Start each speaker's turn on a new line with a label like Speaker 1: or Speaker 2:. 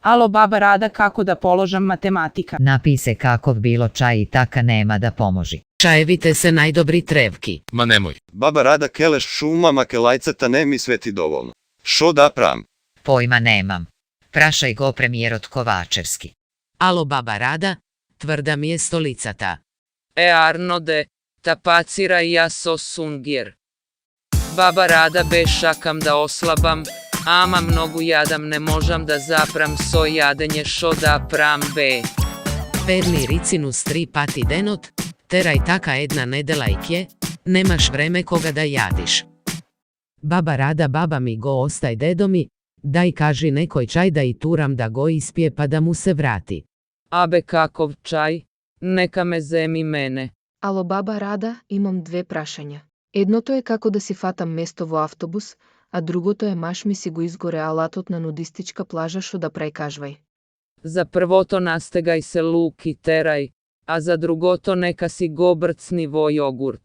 Speaker 1: Alo baba Rada, kako da položam matematika?
Speaker 2: Napise kakov bilo čaj i taka nema da pomoži.
Speaker 3: Čajevite se najdobri trevki.
Speaker 4: Ma nemoj.
Speaker 5: Baba Rada keleš šuma makelajcata ne mi sveti dovoljno. Šo da pram?
Speaker 2: Pojma nemam. Prašaj go premijer od Kovačevski.
Speaker 3: Alo baba Rada, tvrda mi je stolicata.
Speaker 6: Arnode, tapacira ja so sungir. Baba Rada be šakam da oslabam, ama mnogu jadam ne možam da zapram so jadenje šo da pram be.
Speaker 3: Perni ricinus 3 pati denot, teraj taka jedna nedelajkje, nemaš vreme koga da jadiš. Baba Rada baba mi go ostaj dedomi, daj kaži nekoj čaj da i turam da go ispije pa da mu se vrati.
Speaker 6: Abe kakov čaj, neka me zemi mene.
Speaker 7: Ало баба Рада, имам две прашања. Едното е како да си фатам место во автобус, а другото е маш ми си го изгоре алатот на нудистичка плажа шо да прекажвај.
Speaker 6: Za prvoto nastegaj se luk i teraj, a za drugoto neka si go brcni vo jogurt.